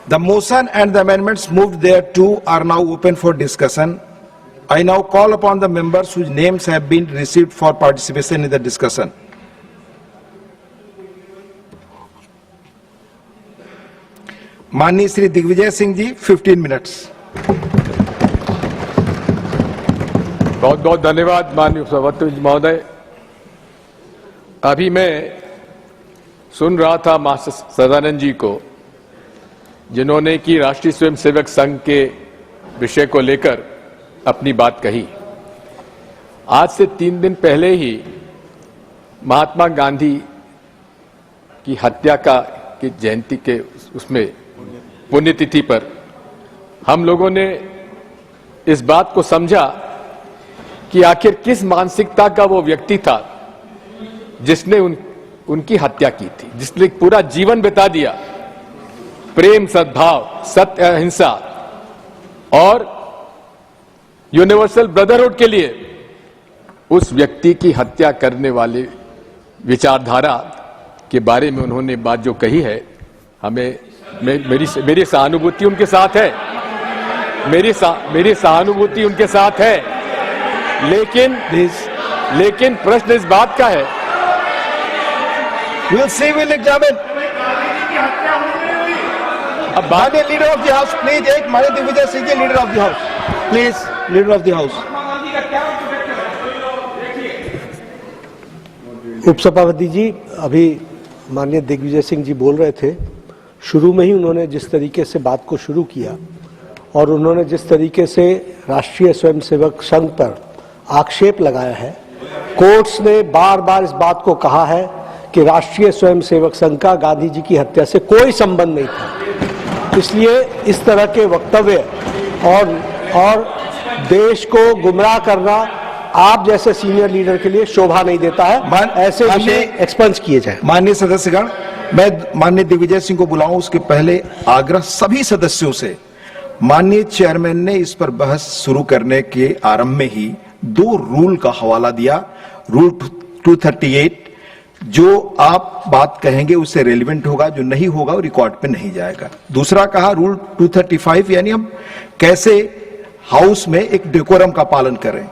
The motion and the amendments moved thereto are now open for discussion. I now call upon the members whose names have been received for participation in the discussion. माननीय श्री दिग्विजय सिंह जी, 15 minutes. बहुत बहुत धन्यवाद माननीय सभापति महोदय। अभी मैं सुन रहा था मास्टर सदानंद जी को, जिन्होंने कि राष्ट्रीय स्वयंसेवक संघ के विषय को लेकर अपनी बात कही। आज से 3 दिन पहले ही महात्मा गांधी की हत्या की जयंती के उसमें पुण्यतिथि पर हम लोगों ने इस बात को समझा कि आखिर किस मानसिकता का वो व्यक्ति था जिसने उनकी हत्या की थी, जिसने पूरा जीवन बिता दिया प्रेम, सद्भाव, सत्य, अहिंसा और यूनिवर्सल ब्रदरहुड के लिए। उस व्यक्ति की हत्या करने वाले विचारधारा के बारे में उन्होंने बात जो कही है, हमें मेरी सहानुभूति उनके साथ है, मेरी सहानुभूति उनके साथ है। लेकिन प्रश्न इस बात का है, We'll see, we'll examine. अब माननीय leader of the house please, एक माननीय Digvijay Singh ji, leader of the house please, leader of the house. उपसभापति जी, अभी माननीय दिग्विजय सिंह जी बोल रहे थे, शुरू में ही उन्होंने जिस तरीके से बात को शुरू किया और उन्होंने जिस तरीके से राष्ट्रीय स्वयंसेवक संघ पर आक्षेप लगाया है, कोर्ट्स ने बार बार इस बात को कहा है कि राष्ट्रीय स्वयंसेवक संघ का गांधी जी की हत्या से कोई संबंध नहीं था। इसलिए इस तरह के वक्तव्य और देश को गुमराह करना आप जैसे सीनियर लीडर के लिए शोभा नहीं देता है। ऐसे विषय एक्सपंज किए जाए। माननीय सदस्यगण, मैं माननीय दिग्विजय सिंह को बुलाऊं उसके पहले आग्रह सभी सदस्यों से, माननीय चेयरमैन ने इस पर बहस शुरू करने के आरंभ में ही 2 रूल का हवाला दिया। रूल 238, जो आप बात कहेंगे उससे रेलिवेंट होगा, जो नहीं होगा वो रिकॉर्ड पे नहीं जाएगा। दूसरा कहा रूल 235, यानी हम कैसे हाउस में एक डेकोरम का पालन करें।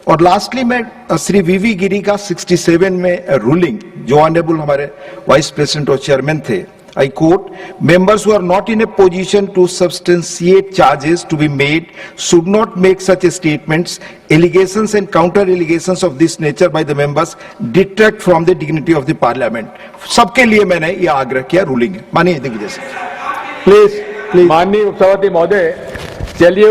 और लास्टली मैं श्री वीवी गिरी का 67 में रूलिंग, जो ऑनरेबल हमारे वाइस प्रेसिडेंट और चेयरमैन थे, I quote, members who are not in a position to substantiate charges to be made should not make such statements. Allegations and counter allegations of this nature by the members detract from the dignity of the parliament. सबके लिए मैंने ये आग्रह किया, ruling है। माननीय Digvijay Singh please. माननीय उपसभापति महोदय, चलिए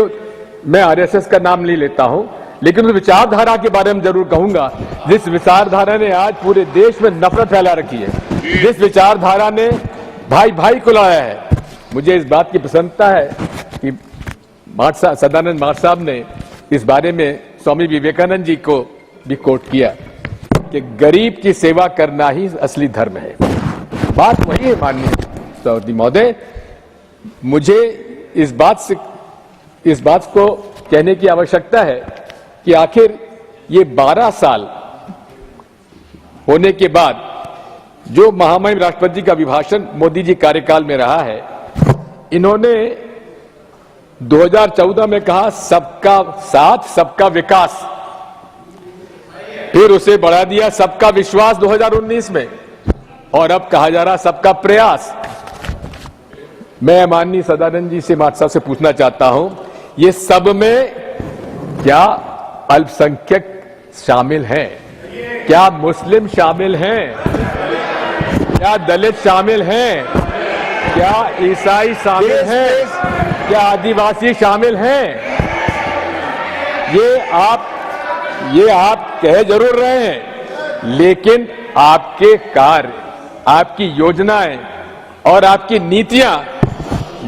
मैं आरएसएस का नाम नहीं लेता हूं, लेकिन उस विचारधारा के बारे में जरूर कहूंगा जिस विचारधारा ने आज पूरे देश में नफरत फैला रखी है, जिस विचारधारा ने भाई भाई को लड़ाया है। मुझे इस बात की प्रसन्नता है कि सदानंद मार्ट साहब ने इस बारे में स्वामी विवेकानंद जी को भी कोट किया कि गरीब की सेवा करना ही असली धर्म है। बात वही है माननीय सभापति महोदय। मुझे इस बात को कहने की आवश्यकता है कि आखिर ये 12 साल होने के बाद जो महामहिम राष्ट्रपति जी का अभिभाषण मोदी जी कार्यकाल में रहा है, इन्होंने 2014 में कहा सबका साथ सबका विकास, फिर उसे बढ़ा दिया सबका विश्वास 2019 में, और अब कहा जा रहा सबका प्रयास। मैं माननीय सदानंद जी से माट साहब से पूछना चाहता हूं, ये सब में क्या अल्पसंख्यक शामिल हैं? क्या मुस्लिम शामिल हैं? क्या दलित शामिल हैं? क्या ईसाई शामिल हैं? क्या आदिवासी शामिल हैं? ये आप कह जरूर रहे हैं, लेकिन आपके कार्य, आपकी योजनाएं और आपकी नीतियां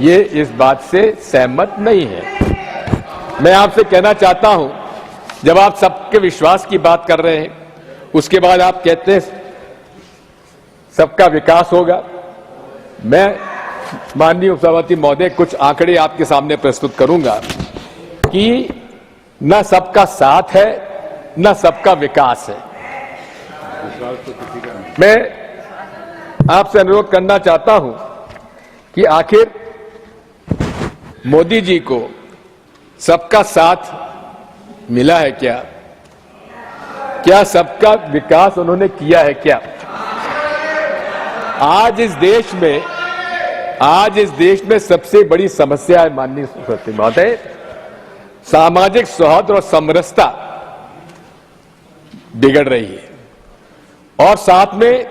ये इस बात से सहमत नहीं है। मैं आपसे कहना चाहता हूं, जब आप सबके विश्वास की बात कर रहे हैं, उसके बाद आप कहते हैं सबका विकास होगा। मैं माननीय उपसभापति महोदय कुछ आंकड़े आपके सामने प्रस्तुत करूंगा कि न सबका साथ है न सबका विकास है। मैं आपसे अनुरोध करना चाहता हूं कि आखिर मोदी जी को सबका साथ मिला है क्या? क्या सबका विकास उन्होंने किया है क्या? आज इस देश में सबसे बड़ी समस्या है माननीय सुश्री महोदय, सामाजिक सौहार्द और समरसता बिगड़ रही है और साथ में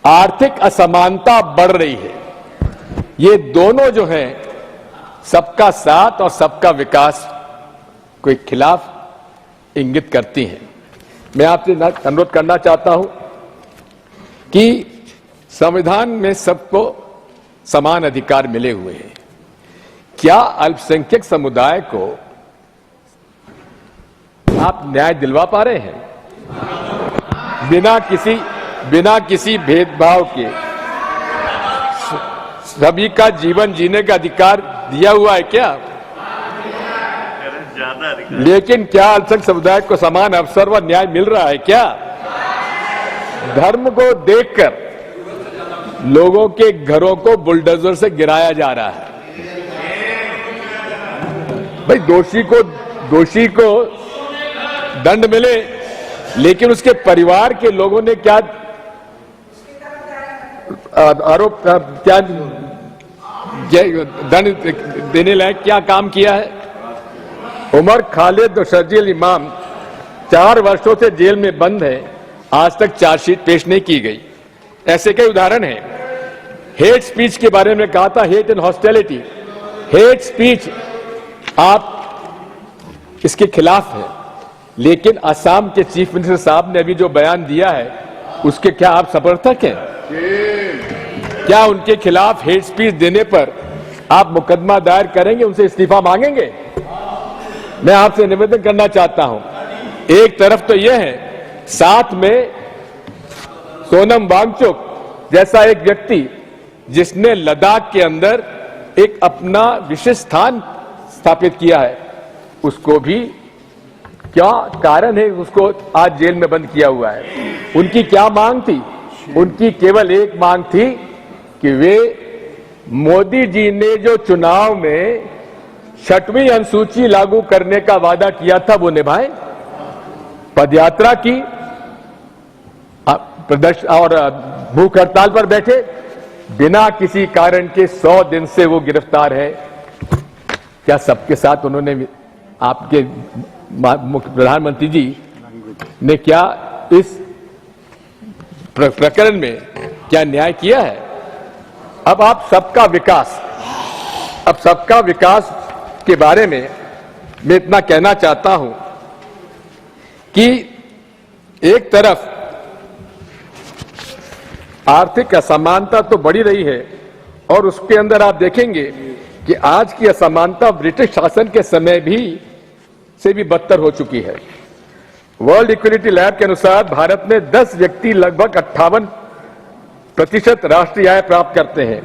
आर्थिक असमानता बढ़ रही है। ये दोनों जो हैं सबका साथ और सबका विकास के खिलाफ इंगित करती हैं। मैं आपसे अनुरोध करना चाहता हूं कि संविधान में सबको समान अधिकार मिले हुए हैं। क्या अल्पसंख्यक समुदाय को आप न्याय दिलवा पा रहे हैं? बिना किसी भेदभाव के सभी का जीवन जीने का अधिकार दिया हुआ है क्या? लेकिन क्या अल्पसंख्यक समुदाय को समान अवसर व न्याय मिल रहा है क्या? धर्म को देखकर लोगों के घरों को बुलडोजर से गिराया जा रहा है। भाई दोषी को दंड मिले, लेकिन उसके परिवार के लोगों ने क्या आरोप क्या दंड देने लायक क्या काम किया है? उमर खालिद और शर्जील इमाम 4 वर्षों से जेल में बंद है, आज तक चार्जशीट पेश नहीं की गई। ऐसे कई उदाहरण हैं। हेट स्पीच के बारे में कहा था, hate and hostility. Hate speech आप इसके खिलाफ है, लेकिन असम के चीफ मिनिस्टर साहब ने अभी जो बयान दिया है उसके क्या आप समर्थक हैं? क्या उनके खिलाफ हेट स्पीच देने पर आप मुकदमा दायर करेंगे, उनसे इस्तीफा मांगेंगे? मैं आपसे निवेदन करना चाहता हूं, एक तरफ तो यह है, साथ में सोनम वांगचुक जैसा एक व्यक्ति जिसने लद्दाख के अंदर एक अपना विशिष्ट स्थान स्थापित किया है, उसको भी क्या कारण है उसको आज जेल में बंद किया हुआ है? उनकी क्या मांग थी? उनकी केवल एक मांग थी कि वे मोदी जी ने जो चुनाव में 6वीं अनुसूची लागू करने का वादा किया था वो निभाएं। पदयात्रा की, प्रदर्शन और भूख हड़ताल पर बैठे, बिना किसी कारण के 100 दिन से वो गिरफ्तार है। क्या सबके साथ उन्होंने, आपके प्रधानमंत्री जी ने क्या इस प्रकरण में क्या न्याय किया है? अब आप सबका विकास के बारे में मैं इतना कहना चाहता हूं कि एक तरफ आर्थिक असमानता तो बढ़ी रही है और उसके अंदर आप देखेंगे कि आज की असमानता ब्रिटिश शासन के समय से भी बदतर हो चुकी है। वर्ल्ड इक्विलिटी लैब के अनुसार भारत में 10 व्यक्ति लगभग 58% राष्ट्रीय आय प्राप्त करते हैं,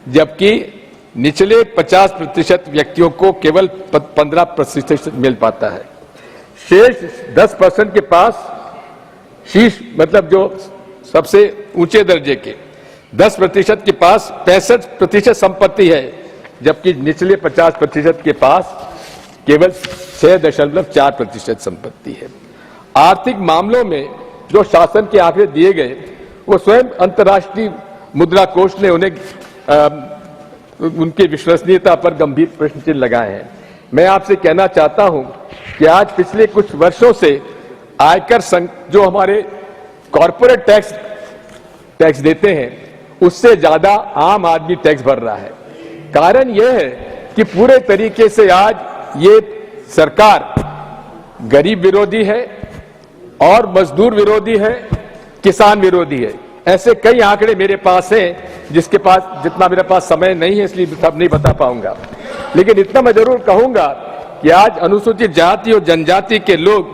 जबकि निचले 50% व्यक्तियों को केवल 15% मिल पाता है। शेष 10% के पास शीर्ष मतलब जो सबसे ऊंचे दर्जे के 10% के पास 65% संपत्ति है, जबकि निचले 50% के पास केवल 6.4% संपत्ति है। आर्थिक मामलों में जो शासन के आंकड़े दिए गए वो स्वयं अंतर्राष्ट्रीय मुद्रा कोष ने उनकी विश्वसनीयता पर गंभीर प्रश्न चिन्ह लगाए हैं। मैं आपसे कहना चाहता हूं कि आज पिछले कुछ वर्षों से आयकर जो हमारे कॉर्पोरेट टैक्स देते हैं उससे ज्यादा आम आदमी टैक्स भर रहा है। कारण यह है कि पूरे तरीके से आज ये सरकार गरीब विरोधी है और मजदूर विरोधी है, किसान विरोधी है। ऐसे कई आंकड़े मेरे पास हैं जितना मेरे पास समय नहीं है इसलिए सब नहीं बता पाऊंगा, लेकिन इतना मैं जरूर कहूंगा कि आज अनुसूचित जाति और जनजाति के लोग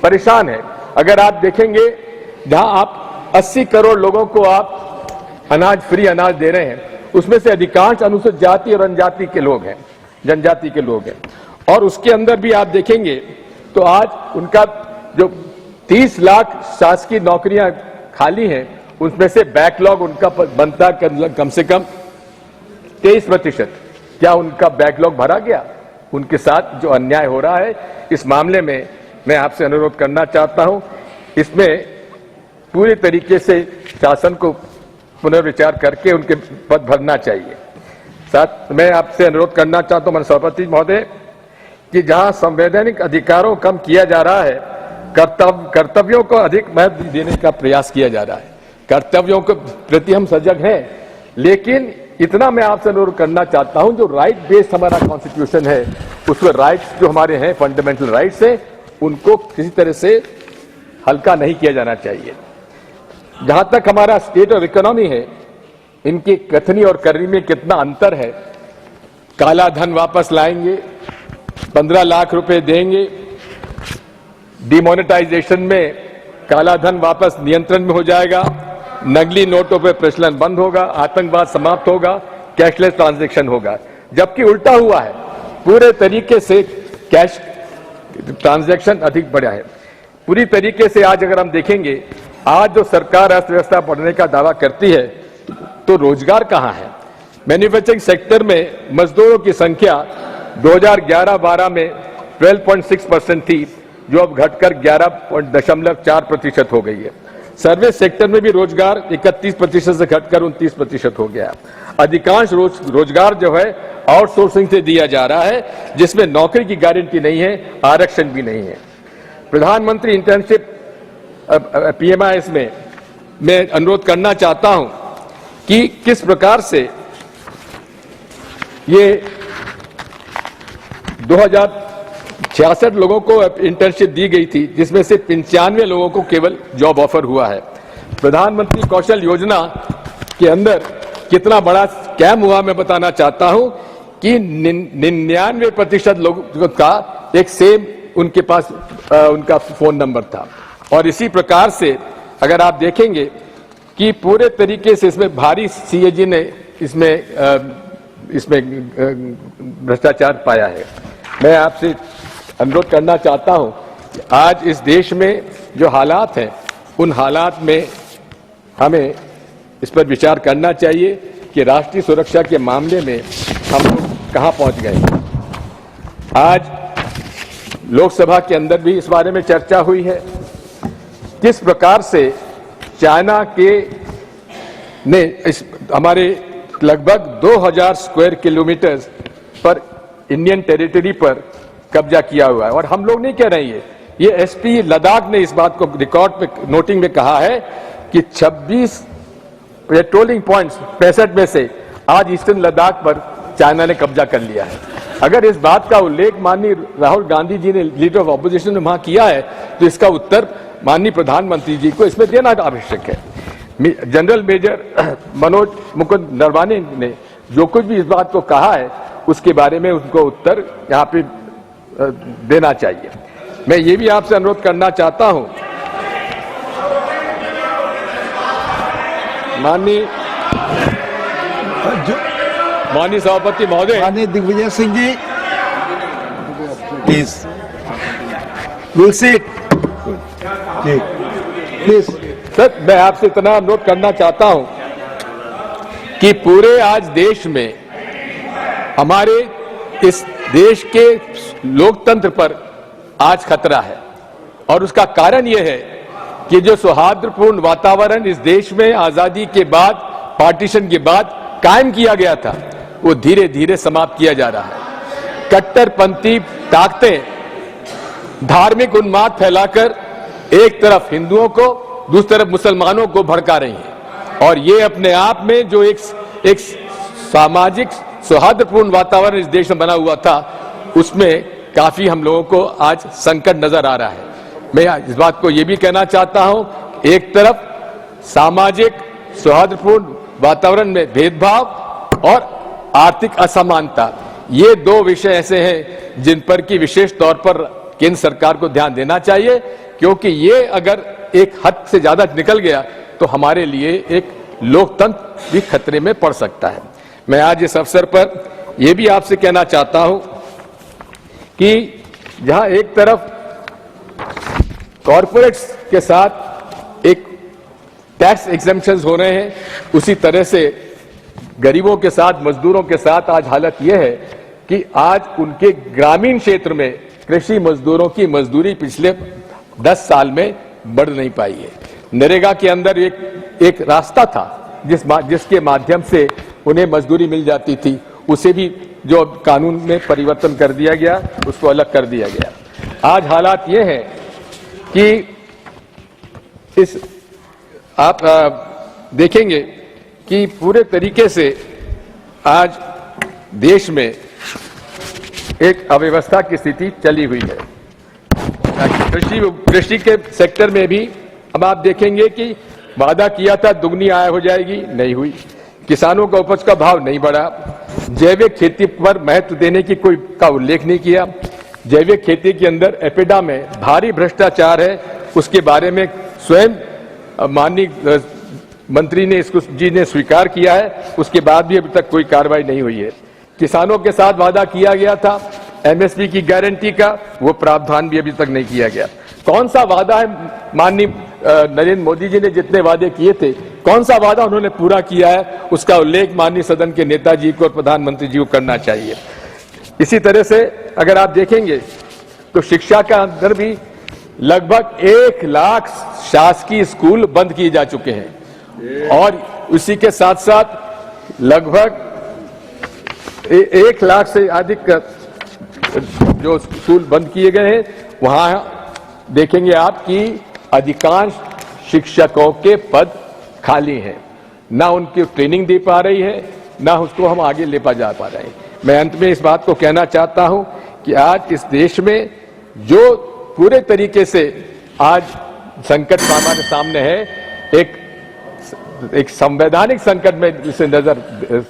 परेशान हैं। अगर आप देखेंगे जहां आप 80 करोड़ लोगों को आप फ्री अनाज दे रहे हैं, उसमें से अधिकांश अनुसूचित जाति और जनजाति के लोग हैं। और उसके अंदर भी आप देखेंगे तो आज उनका जो 30 लाख शासकीय नौकरियां खाली हैं, उसमें से बैकलॉग उनका बनता कम से कम 23%। क्या उनका बैकलॉग भरा गया? उनके साथ जो अन्याय हो रहा है, इस मामले में मैं आपसे अनुरोध करना चाहता हूं, इसमें पूरी तरीके से शासन को पुनर्विचार करके उनके पद भरना चाहिए। साथ मैं आपसे अनुरोध करना चाहता हूं, माननीय सभापति महोदय, कि जहां संवैधानिक अधिकारों को कम किया जा रहा है, कर्तव्यों को अधिक महत्व देने का प्रयास किया जा रहा है। कर्तव्यों के प्रति हम सजग हैं, लेकिन इतना मैं आपसे अनुरोध करना चाहता हूं, जो राइट बेस्ड हमारा कॉन्स्टिट्यूशन है, उसमें राइट्स जो हमारे हैं, फंडामेंटल राइट्स हैं, उनको किसी तरह से हल्का नहीं किया जाना चाहिए। जहां तक हमारा स्टेट और इकोनॉमी है, इनकी कथनी और करनी में कितना अंतर है। काला धन वापस लाएंगे, 15 लाख रुपए देंगे, डिमोनेटाइजेशन में काला धन वापस नियंत्रण में हो जाएगा, नकली नोटों पर प्रचलन बंद होगा, आतंकवाद समाप्त होगा, कैशलेस ट्रांजैक्शन होगा। जबकि उल्टा हुआ है, पूरे तरीके से कैश ट्रांजैक्शन अधिक बढ़ा है। पूरी तरीके से आज अगर हम देखेंगे, आज जो सरकार अर्थव्यवस्था बढ़ने का दावा करती है, तो रोजगार कहां है? मैन्युफैक्चरिंग सेक्टर में मजदूरों की संख्या 2011-12 में 12.6% थी, जो अब घटकर 11.4% हो गई है। सर्विस सेक्टर में भी रोजगार 31% से घटकर 29% हो गया। अधिकांश रोजगार जो है आउटसोर्सिंग से दिया जा रहा है, जिसमें नौकरी की गारंटी नहीं है, आरक्षण भी नहीं है। प्रधानमंत्री इंटर्नशिप PMIS में मैं अनुरोध करना चाहता हूं कि किस प्रकार से ये 2066 लोगों को इंटर्नशिप दी गई थी, जिसमें से 95 लोगों को केवल जॉब ऑफर हुआ है। प्रधानमंत्री कौशल योजना के अंदर कितना बड़ा स्कैम हुआ मैं बताना चाहता हूं कि 99% लोगों का एक सेम उनके पास उनका फोन नंबर था। और इसी प्रकार से अगर आप देखेंगे कि पूरे तरीके से इसमें भारी CAG ने इसमें भ्रष्टाचार पाया है। मैं आपसे अनुरोध करना चाहता हूं कि आज इस देश में जो हालात हैं, उन हालात में हमें इस पर विचार करना चाहिए कि राष्ट्रीय सुरक्षा के मामले में हम लोग कहां पहुंच गए। आज लोकसभा के अंदर भी इस बारे में चर्चा हुई है, किस प्रकार से चाइना के ने हमारे लगभग 2000 स्क्वायर किलोमीटर पर इंडियन टेरिटरी पर कब्जा किया हुआ है। और हम लोग नहीं कह रहे हैं, ये SP लद्दाख ने इस बात को रिकॉर्ड पे नोटिंग में कहा है कि 26 पेट्रोलिंग पॉइंट्स 65 में से आज ईस्टर्न लद्दाख पर चाइना ने कब्जा कर लिया है। अगर इस बात का उल्लेख माननीय राहुल गांधी जी ने, लीडर ऑफ ऑपोजिशन ने वहां किया है, तो इसका उत्तर माननीय प्रधानमंत्री जी को इसमें देना आवश्यक है। जनरल मेजर मनोज मुकुंद नरवाने ने जो कुछ भी इस बात को कहा है, उसके बारे में उनको उत्तर यहाँ पे देना चाहिए। मैं ये भी आपसे अनुरोध करना चाहता हूं, माननीय सभापति महोदय, माननीय Digvijay Singh ji, please will seat, please. Sir, मैं आपसे इतना अनुरोध करना चाहता हूं कि पूरे आज देश में, हमारे इस देश के लोकतंत्र पर आज खतरा है। और उसका कारण यह है कि जो सौहार्दपूर्ण वातावरण इस देश में आजादी के बाद, पार्टीशन के बाद कायम किया गया था, वो धीरे धीरे समाप्त किया जा रहा है। कट्टरपंथी ताकतें धार्मिक उन्माद फैलाकर एक तरफ हिंदुओं को, दूसरी तरफ मुसलमानों को भड़का रही हैं। और ये अपने आप में जो एक सामाजिक सौहार्दपूर्ण वातावरण इस देश में बना हुआ था, उसमें काफी हम लोगों को आज संकट नजर आ रहा है। मैं इस बात को ये भी कहना चाहता हूं, एक तरफ सामाजिक सौहार्दपूर्ण वातावरण में भेदभाव और आर्थिक असमानता, ये दो विषय ऐसे हैं जिन पर कि विशेष तौर पर केंद्र सरकार को ध्यान देना चाहिए, क्योंकि ये अगर एक हद से ज्यादा निकल गया तो हमारे लिए एक लोकतंत्र भी खतरे में पड़ सकता है। मैं आज इस अवसर पर यह भी आपसे कहना चाहता हूं कि जहां एक तरफ कॉरपोरेट्स के साथ एक टैक्स एग्जेम्पशंस हो रहे हैं, उसी तरह से गरीबों के साथ, मजदूरों के साथ आज हालत यह है कि आज उनके ग्रामीण क्षेत्र में कृषि मजदूरों की मजदूरी पिछले 10 साल में बढ़ नहीं पाई है। नरेगा के अंदर एक रास्ता था जिसके माध्यम से उन्हें मजदूरी मिल जाती थी, उसे भी जो कानून में परिवर्तन कर दिया गया, उसको अलग कर दिया गया। आज हालात ये है कि आप देखेंगे कि पूरे तरीके से आज देश में एक अव्यवस्था की स्थिति चली हुई है। कृषि के सेक्टर में भी अब आप देखेंगे कि वादा किया था दुगनी आय हो जाएगी, नहीं हुई। किसानों का उपज का भाव नहीं बढ़ा। जैविक खेती पर महत्व देने की कोई का उल्लेख नहीं किया। जैविक खेती के अंदर एपिडा में भारी भ्रष्टाचार है, उसके बारे में स्वयं माननीय मंत्री ने इसको स्वीकार किया है, उसके बाद भी अभी तक कोई कार्रवाई नहीं हुई है। किसानों के साथ वादा किया गया था एमएसपी की गारंटी का, वो प्रावधान भी अभी तक नहीं किया गया। कौन सा वादा है माननीय नरेंद्र मोदी जी ने जितने वादे किए थे, कौन सा वादा उन्होंने पूरा किया है, उसका उल्लेख माननीय सदन के नेताजी को और प्रधानमंत्री जी को करना चाहिए। इसी तरह से अगर आप देखेंगे तो शिक्षा का अंदर भी लगभग 1 लाख शासकीय स्कूल बंद किए जा चुके हैं और उसी के साथ साथ लगभग 1 लाख से अधिक जो स्कूल बंद किए गए हैं, वहां देखेंगे आप कि अधिकांश शिक्षकों के पद खाली हैं, ना उनकी ट्रेनिंग दे पा रही है, ना उसको हम आगे ले जा पा रहे हैं। मैं अंत में इस बात को कहना चाहता हूं कि आज इस देश में जो पूरे तरीके से आज संकट हमारे सामने है, एक संवैधानिक संकट में इसे नजर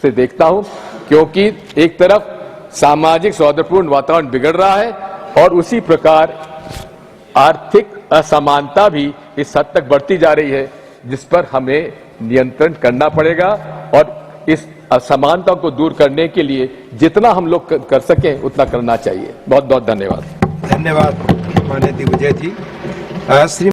से देखता हूं, क्योंकि एक तरफ सामाजिक सौहार्दपूर्ण वातावरण बिगड़ रहा है और उसी प्रकार आर्थिक असमानता भी इस हद तक बढ़ती जा रही है, जिस पर हमें नियंत्रण करना पड़ेगा और इस असमानता को दूर करने के लिए जितना हम लोग कर सकें उतना करना चाहिए। बहुत बहुत धन्यवाद। धन्यवाद माननीय दिग्विजय जी। श्री